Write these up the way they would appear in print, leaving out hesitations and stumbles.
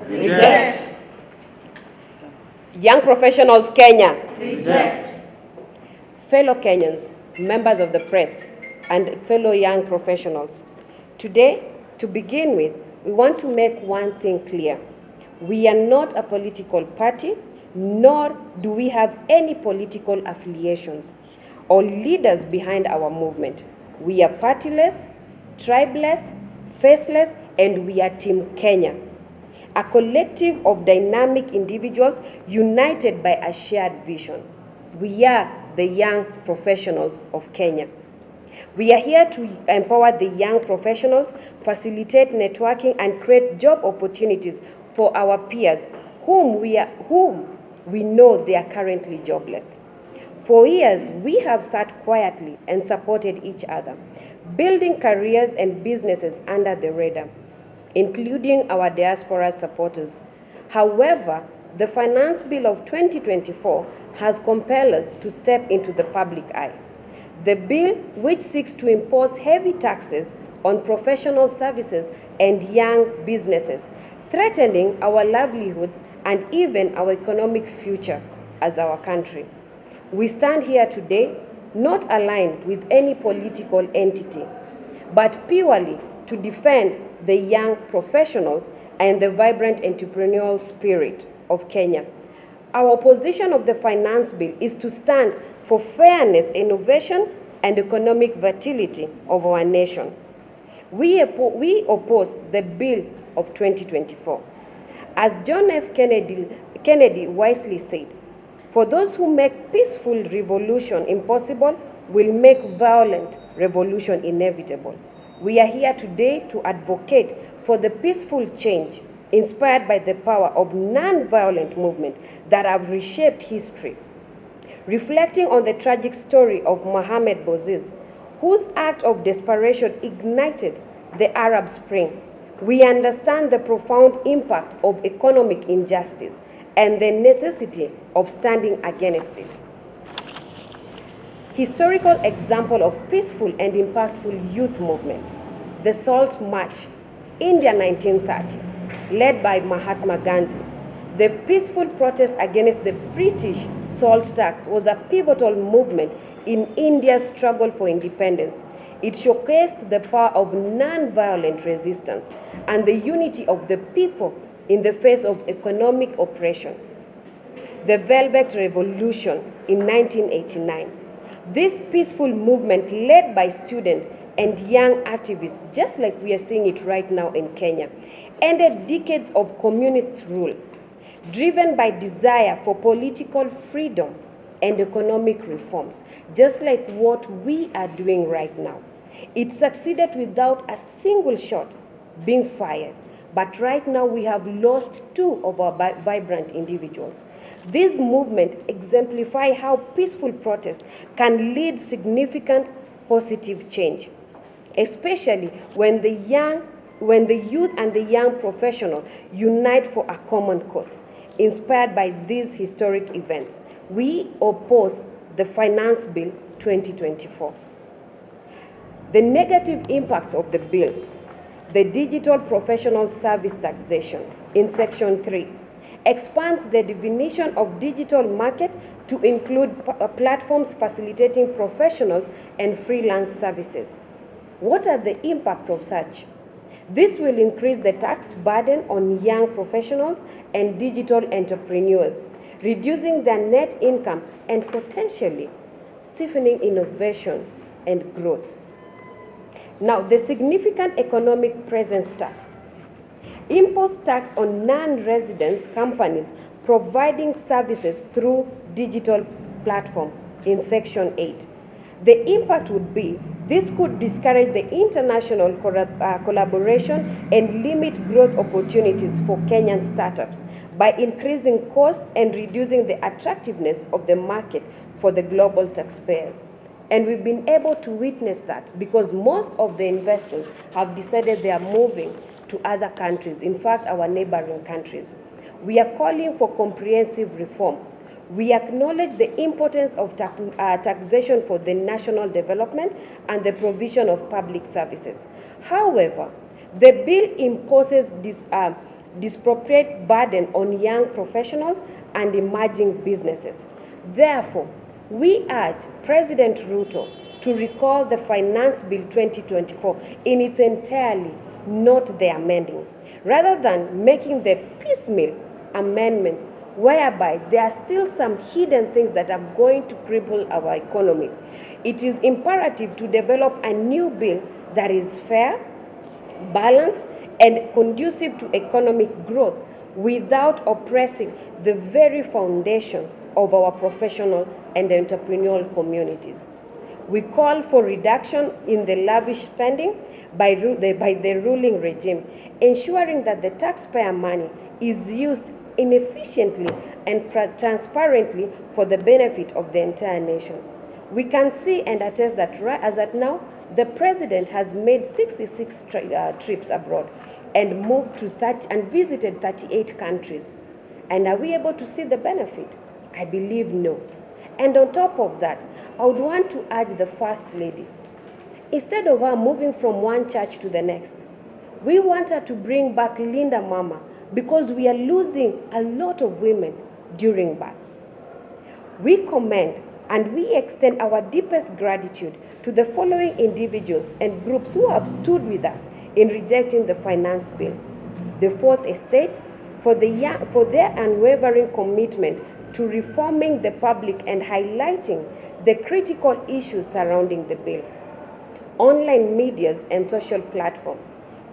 Reject. Young Professionals Kenya. Reject. Fellow Kenyans, members of the press, and fellow young professionals. Today, to begin with, we want to make one thing clear. We are not a political party, nor do we have any political affiliations or leaders behind our movement. We are partyless, tribeless, faceless, and we are Team Kenya, a collective of dynamic individuals united by a shared vision. We are the young professionals of Kenya. We are here to empower the young professionals, facilitate networking, and create job opportunities for our peers whom we know they are currently jobless. For years, we have sat quietly and supported each other, building careers and businesses under the radar, including our diaspora supporters. However, the Finance Bill of 2024 has compelled us to step into the public eye. The bill, which seeks to impose heavy taxes on professional services and young businesses, threatening our livelihoods and even our economic future as our country. We stand here today not aligned with any political entity, but purely to defend the young professionals and the vibrant entrepreneurial spirit of Kenya. Our opposition of the Finance Bill is to stand for fairness, innovation, and economic vitality of our nation. We oppose the Bill of 2024. As John F. Kennedy wisely said, "For those who make peaceful revolution impossible will make violent revolution inevitable." We are here today to advocate for the peaceful change inspired by the power of non-violent movements that have reshaped history. Reflecting on the tragic story of Mohamed Bouazizi, whose act of desperation ignited the Arab Spring, we understand the profound impact of economic injustice and the necessity of standing against it. Historical example of peaceful and impactful youth movement, the Salt March, India 1930, led by Mahatma Gandhi. The peaceful protest against the British salt tax was a pivotal movement in India's struggle for independence. It showcased the power of non-violent resistance and the unity of the people in the face of economic oppression. The Velvet Revolution in 1989. This peaceful movement, led by students and young activists, just like we are seeing it right now in Kenya, ended decades of communist rule, driven by desire for political freedom and economic reforms, just like what we are doing right now. It succeeded without a single shot being fired, but right now we have lost two of our vibrant individuals. This movement exemplifies how peaceful protest can lead significant positive change, especially when the youth and the young professional unite for a common cause. Inspired by these historic events, we oppose the Finance Bill 2024. The negative impacts of the bill: the digital professional service taxation in Section 3 expands the definition of digital market to include platforms facilitating professionals and freelance services. What are the impacts of such? This will increase the tax burden on young professionals and digital entrepreneurs, reducing their net income and potentially stifling innovation and growth. Now, the significant economic presence tax. Impose tax on non-resident companies providing services through digital platform in Section 8. The impact would be this could discourage the international collaboration and limit growth opportunities for Kenyan startups by increasing costs and reducing the attractiveness of the market for the global taxpayers. And we've been able to witness that because most of the investors have decided they are moving to other countries, in fact, our neighboring countries. We are calling for comprehensive reform. We acknowledge the importance of taxation for the national development and the provision of public services. However, the bill imposes disproportionate burden on young professionals and emerging businesses. Therefore, we urge President Ruto to recall the Finance Bill 2024 in its entirety, not the amending, rather than making the piecemeal amendments whereby there are still some hidden things that are going to cripple our economy. It is imperative to develop a new bill that is fair, balanced, and conducive to economic growth without oppressing the very foundation of our professional and entrepreneurial communities. We call for reduction in the lavish spending by the ruling regime, ensuring that the taxpayer money is used inefficiently and transparently for the benefit of the entire nation. We can see and attest that as at now, the president has made 66 trips abroad and moved to 30 and visited 38 countries. And are we able to see the benefit? I believe no. And on top of that, I would want to urge the First Lady, instead of her moving from one church to the next, we want her to bring back Linda Mama, because we are losing a lot of women during birth. We commend and we extend our deepest gratitude to the following individuals and groups who have stood with us in rejecting the finance bill. The Fourth Estate, for their unwavering commitment to reforming the public and highlighting the critical issues surrounding the bill. Online medias and social platforms,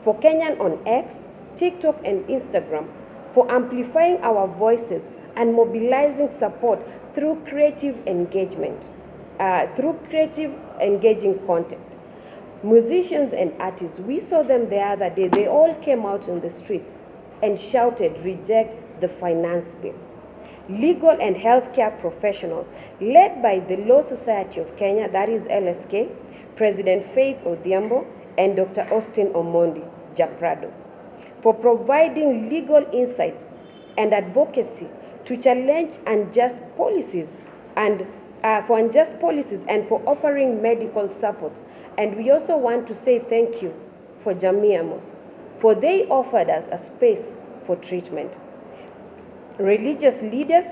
for Kenyan on X, TikTok and Instagram, for amplifying our voices and mobilizing support through creative engagement, engaging content. Musicians and artists, we saw them the other day, they all came out on the streets and shouted, reject the finance bill. Legal and healthcare professionals, led by the Law Society of Kenya, that is LSK, President Faith Odhiambo and Dr. Austin Omondi Japrado, for providing legal insights and advocacy to challenge unjust policies and for offering medical support. And we also want to say thank you for Jamii Amos, for they offered us a space for treatment. Religious leaders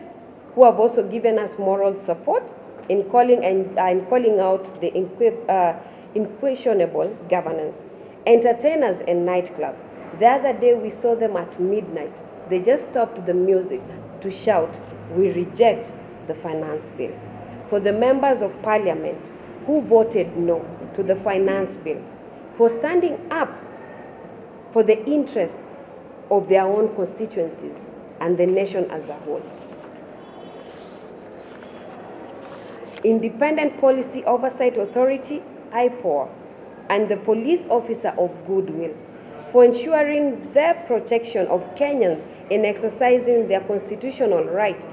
who have also given us moral support in calling out the unquestionable governance. Entertainers and nightclub. The other day we saw them at midnight. They just stopped the music to shout, we reject the finance bill. For the members of parliament who voted no to the finance bill, for standing up for the interests of their own constituencies and the nation as a whole. Independent Policy Oversight Authority, IPOA, and the Police Officer of Goodwill, for ensuring the protection of Kenyans in exercising their constitutional right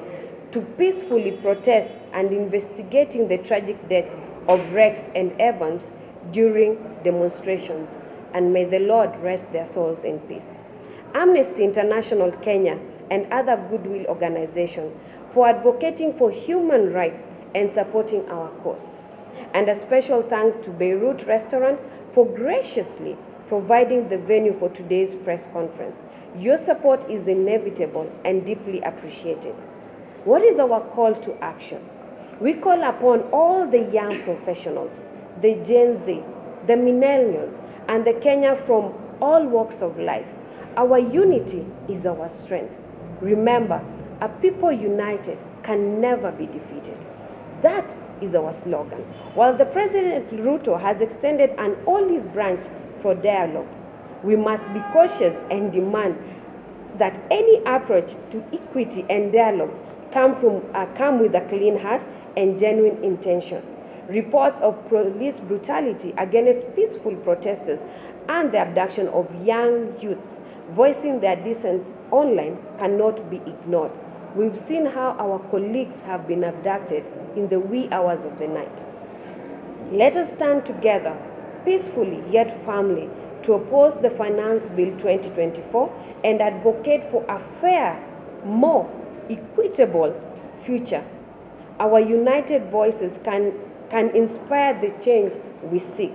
to peacefully protest and investigating the tragic death of Rex and Evans during demonstrations. And may the Lord rest their souls in peace. Amnesty International Kenya and other goodwill organizations for advocating for human rights and supporting our cause. And a special thanks to Beirut Restaurant for graciously providing the venue for today's press conference. Your support is inevitable and deeply appreciated. What is our call to action? We call upon all the young professionals, the Gen Z, the millennials, and the Kenya from all walks of life. Our unity is our strength. Remember, a people united can never be defeated. That is our slogan. While the President Ruto has extended an olive branch for dialogue, we must be cautious and demand that any approach to equity and dialogues come with a clean heart and genuine intention. Reports of police brutality against peaceful protesters and the abduction of young youths voicing their dissent online cannot be ignored. We've seen how our colleagues have been abducted in the wee hours of the night. Let us stand together, peacefully yet firmly, to oppose the Finance Bill 2024 and advocate for a fair, more equitable future. Our united voices can inspire the change we seek.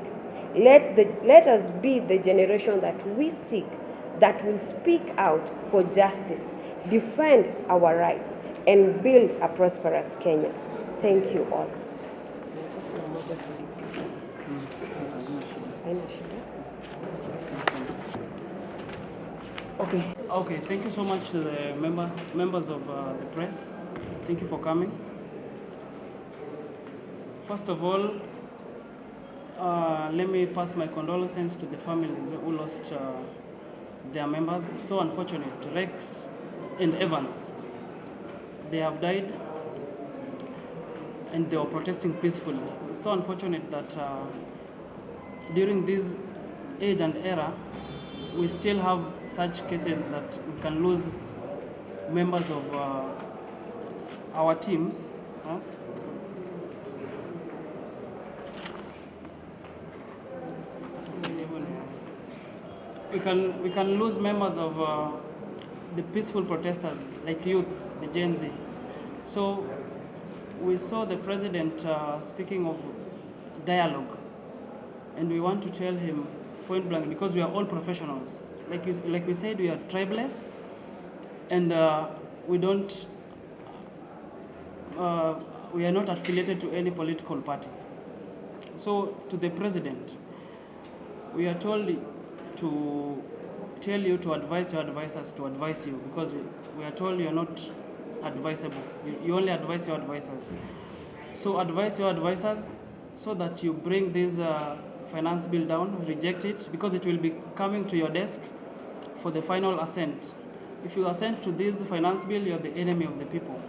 Let us be the generation that we seek that will speak out for justice, defend our rights, and build a prosperous Kenya. Thank you all. Okay. Thank you so much to the members of the press. Thank you for coming. First of all, let me pass my condolences to the families who lost their members. It's so unfortunate. Rex and Evans, they have died, and they were protesting peacefully. It's so unfortunate that during this age and era, we still have such cases that we can lose members of our teams. We can lose members of the peaceful protesters, like youths, the Gen Z. So we saw the president speaking of dialogue, and we want to tell him point blank, because we are all professionals. Like we said, we are tribeless, and we are not affiliated to any political party. So to the president, we are told to tell you to advise your advisors to advise you, because we are told you are not advisable. You only advise your advisors. So advise your advisors so that you bring this finance bill down, reject it, because it will be coming to your desk for the final assent. If you assent to this finance bill, you are the enemy of the people.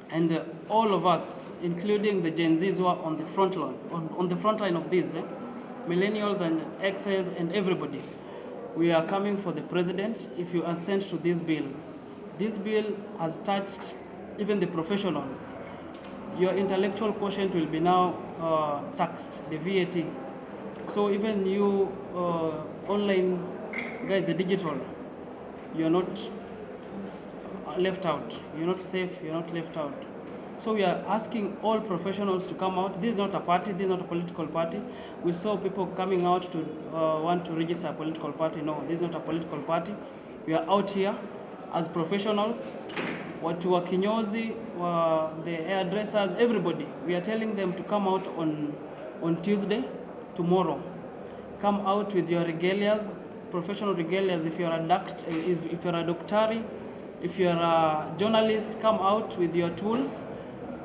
And all of us, including the Gen Zs who are on the front line, on the front line of this, millennials and Xers and everybody, we are coming for the president. If you assent to this bill has touched even the professionals. Your intellectual quotient will be now taxed, the VAT. So even you online guys, the digital, you're not left out. You're not safe, you're not left out. So we are asking all professionals to come out. This is not a party, this is not a political party. We saw people coming out to want to register a political party. No, this is not a political party. We are out here as professionals. Watu wa kinyozi, the hairdressers, everybody. We are telling them to come out on Tuesday, tomorrow. Come out with your regalias, professional regalias. If you're a doctor, if you're a doctor, if you're a journalist, come out with your tools.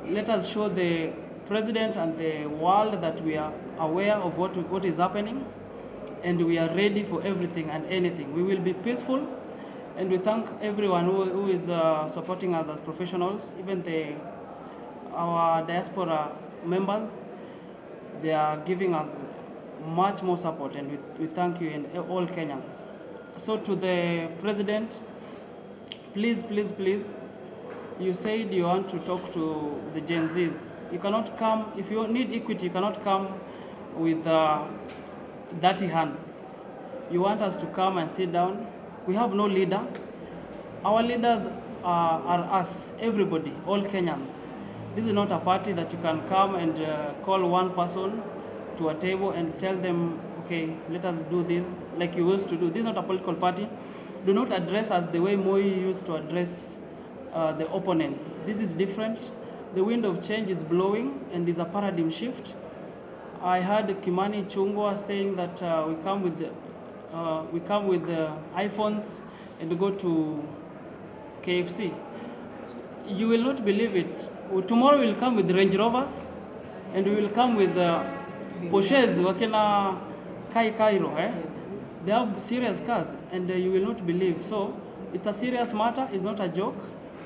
Let us show the president and the world that we are aware of what is happening, and we are ready for everything and anything. We will be peaceful, and we thank everyone who is supporting us as professionals, even our diaspora members. They are giving us much more support, and we thank you and all Kenyans. So to the president, please, please, please, you said you want to talk to the Gen Zs. You cannot come, if you need equity, you cannot come with dirty hands. You want us to come and sit down. We have no leader. Our leaders are us, everybody, all Kenyans. This is not a party that you can come and call one person to a table and tell them, okay, let us do this like you used to do. This is not a political party. Do not address us the way Moi used to address the opponents. This is different. The wind of change is blowing, and is a paradigm shift. I heard Kimani Chungwa saying that we come with iPhones and go to KFC. You will not believe it. Tomorrow we will come with Range Rovers, and we will come with Porsches, wakena Cairo. They have serious cars, and you will not believe. So it's a serious matter. It's not a joke.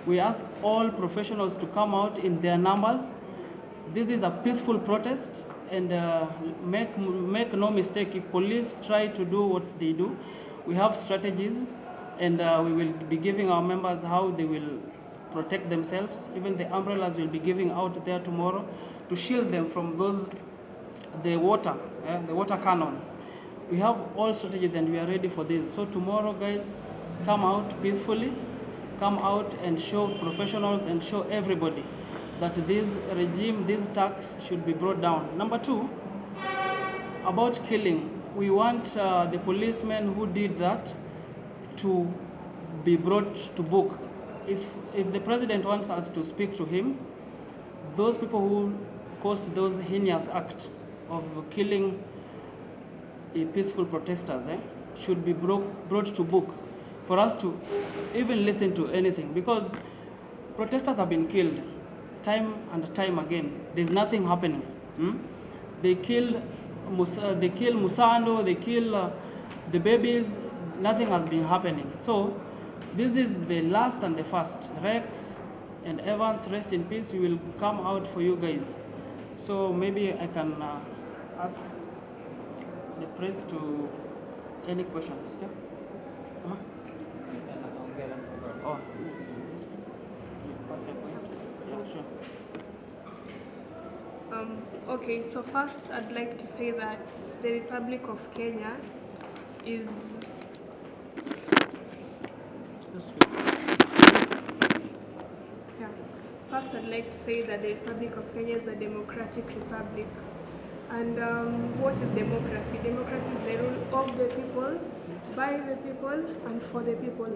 We ask all professionals to come out in their numbers. This is a peaceful protest, and make no mistake, if police try to do what they do, we have strategies, and we will be giving our members how they will protect themselves. Even the umbrellas will be giving out there tomorrow to shield them from the water cannon. We have all strategies, and we are ready for this. So tomorrow, guys, come out peacefully. Come out and show professionals and show everybody that this regime, this tax should be brought down. Number two, about killing. We want the policemen who did that to be brought to book. If the president wants us to speak to him, those people who caused those heinous acts of killing peaceful protesters should be brought to book for us to even listen to anything, because protesters have been killed time and time again. There's nothing happening. They kill Musando, they kill the babies. Nothing has been happening. So this is the last and the first. Rex and Evans, rest in peace. We will come out for you guys. So maybe I can ask the press to any questions. Yeah? Oh. Yeah, sure. Okay, so first I'd like to say that the Republic of Kenya is... Yeah. First I'd like to say that the Republic of Kenya is a democratic republic. And what is democracy? Democracy is the rule of the people, by the people, and for the people.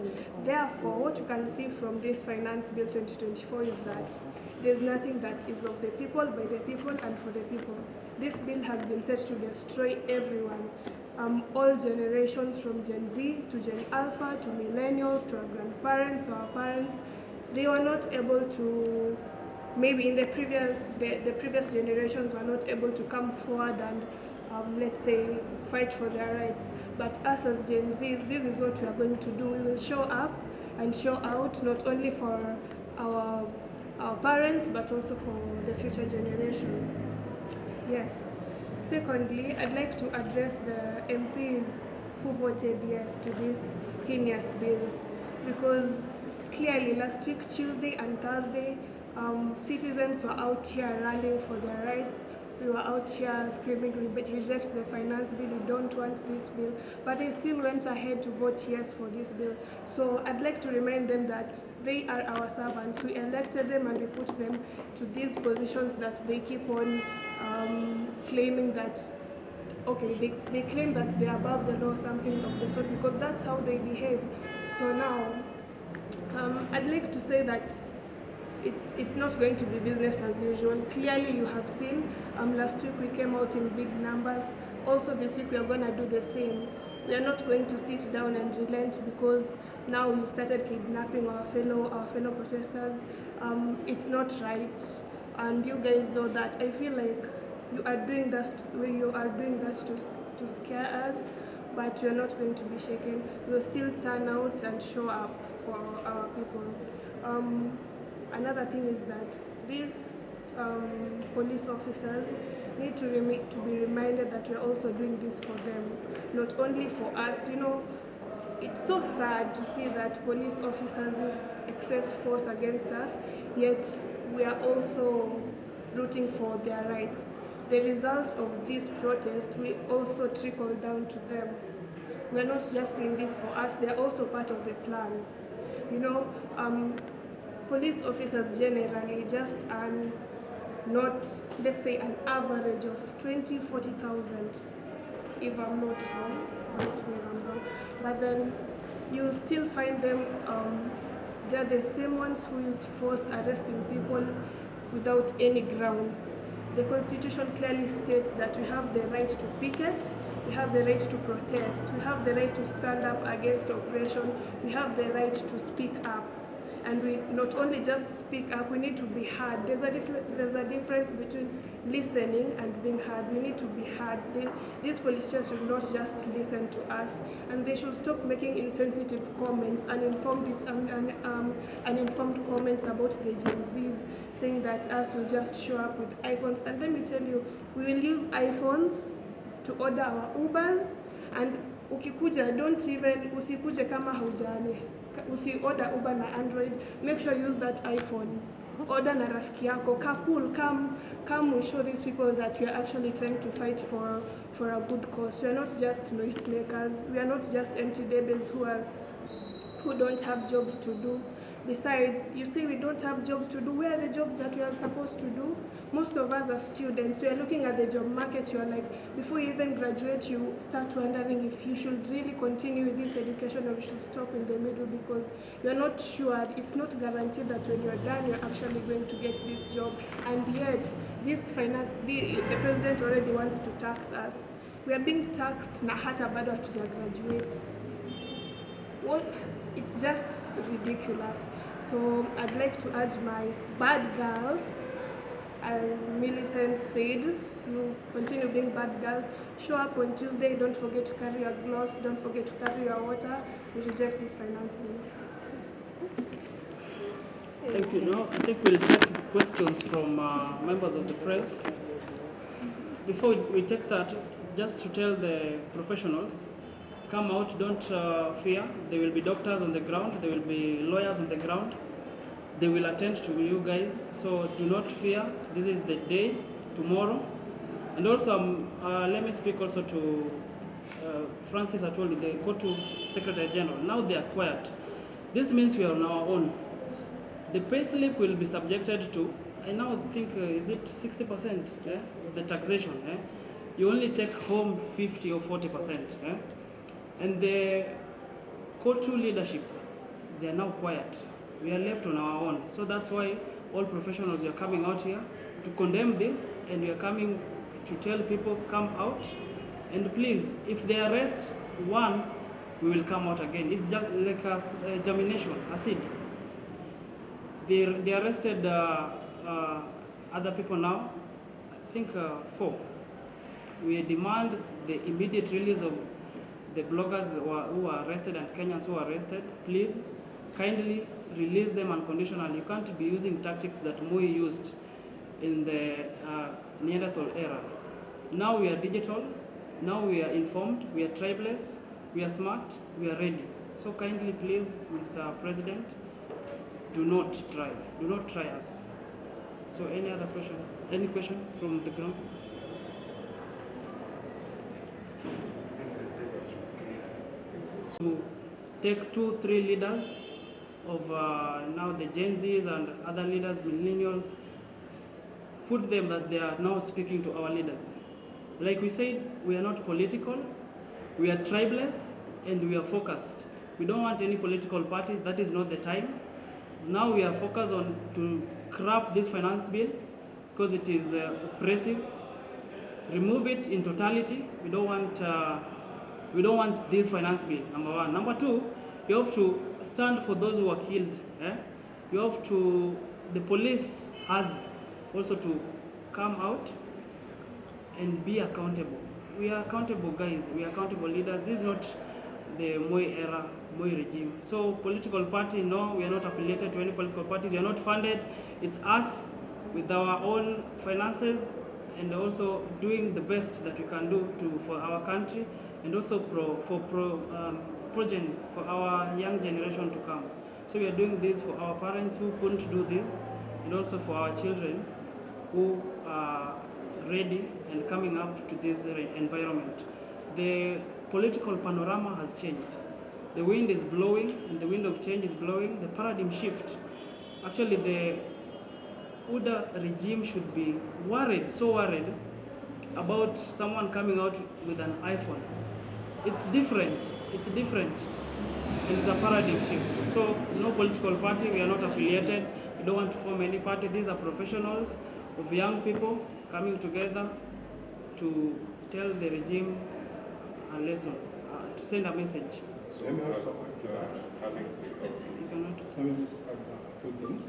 Therefore, what you can see from this Finance Bill 2024 is that there's nothing that is of the people, by the people, and for the people. This bill has been set to destroy everyone. All generations, from Gen Z to Gen Alpha to millennials to our grandparents, our parents, they were not able to, maybe in the previous generations were not able to come forward and let's say fight for their rights. But us as Gen Zs, this is what we are going to do. We will show up and show out, not only for our parents but also for the future generation. Yes. Secondly, I'd like to address the MPs who voted yes to this heinous bill, because clearly last week, Tuesday and Thursday, citizens were out here running for their rights. We were out here screaming, reject the finance bill, we don't want this bill, but they still went ahead to vote yes for this bill. So I'd like to remind them that they are our servants. We elected them and we put them to these positions that they keep on claiming that, okay, they claim that they're above the law, something of the sort, because that's how they behave. So now, I'd like to say that it's not going to be business as usual. Clearly you have seen, last week we came out in big numbers. Also this week we are going to do the same. We are not going to sit down and relent, because now you started kidnapping our fellow protesters. It's not right, and you guys know that. I feel like you are doing that to scare us, but we are not going to be shaken. We'll still turn out and show up for our people. Another thing is that these police officers need to be reminded that we're also doing this for them, not only for us. You know, it's so sad to see that police officers use excess force against us, yet we are also rooting for their rights. The results of this protest will also trickle down to them. We're not just doing this for us, they're also part of the plan. You know, police officers generally just earn not, let's say, an average of 40,000, if I'm not wrong, but then you'll still find them, they're the same ones who use force arresting people without any grounds. The Constitution clearly states that we have the right to picket, we have the right to protest, we have the right to stand up against oppression, we have the right to speak up. And we not only just speak up, we need to be heard. There's a difference between listening and being heard. We need to be heard. These politicians should not just listen to us, and they should stop making insensitive comments, uninformed comments about the Gen Zs, saying that us will just show up with iPhones. And let me tell you, we will use iPhones to order our Ubers, and ukikuja, usikuje kama haujani. Usi-order Uber na Android, make sure you use that iPhone. Order na rafiki yako, carpool, come we show these people that we are actually trying to fight for a good cause. We are not just noisemakers, we are not just empty babies who don't have jobs to do. Besides, you say we don't have jobs to do. Where are the jobs that we are supposed to do? Most of us are students. You're looking at the job market, you're like, before you even graduate, you start wondering if you should really continue with this education or you should stop in the middle because you're not sure. It's not guaranteed that when you're done, you're actually going to get this job. And yet, this the president already wants to tax us. We are being taxed na hata bado hatuja graduate. What? It's just ridiculous. So I'd like to urge my bad girls, as Millicent said, you continue being bad girls. Show up on Tuesday, don't forget to carry your gloss, don't forget to carry your water. We reject this finance bill. Thank you. Now, I think we'll take the questions from members of the press. Before we take that, just to tell the professionals, come out, don't fear. There will be doctors on the ground, there will be lawyers on the ground. They will attend to you guys, so do not fear. This is the day, tomorrow. And also, let me speak also to Francis Atwoli, the Kotu Secretary General. Now they are quiet. This means we are on our own. The pay slip will be subjected to, I now think, is it 60% of the taxation? You only take home 50 or 40%. And the Kotu leadership, they are now quiet. We are left on our own. So that's why all professionals are coming out here to condemn this, and we are coming to tell people, come out. And please, if they arrest one, we will come out again. It's just like a germination, a seed. They arrested other people now, I think 4. We demand the immediate release of the bloggers who are arrested and Kenyans who are arrested. Please, kindly release them unconditionally. You can't be using tactics that Moi used in the Neanderthal era. Now we are digital, now we are informed, we are tribeless, we are smart, we are ready. So kindly please, Mr. President, do not try us. So any other question? Any question from the ground? To take 2-3 leaders of now the Gen Zs and other leaders, millennials, put them that they are now speaking to our leaders. Like we said, we are not political, we are tribeless, and we are focused. We don't want any political party, that is not the time. Now we are focused on to scrap this finance bill because it is oppressive. Remove it in totality. We don't want this finance bill, number one. Number two, you have to stand for those who are killed. You have to, the police has also to come out and be accountable. We are accountable guys, we are accountable leaders. This is not the Moi era, Moi regime. So political party, no, we are not affiliated to any political party. We are not funded. It's us with our own finances and also doing the best that we can do for our country and also for our young generation to come. So we are doing this for our parents who couldn't do this and also for our children who are ready and coming up to this environment. The political panorama has changed. The wind is blowing, and the wind of change is blowing. The paradigm shift. Actually, the UDA regime should be worried, so worried about someone coming out with an iPhone. It's different, and it's a paradigm shift. So, no political party, we are not affiliated, we don't want to form any party. These are professionals of young people coming together to tell the regime a lesson, to send a message. So, having said that, You cannot. let me just add a few things.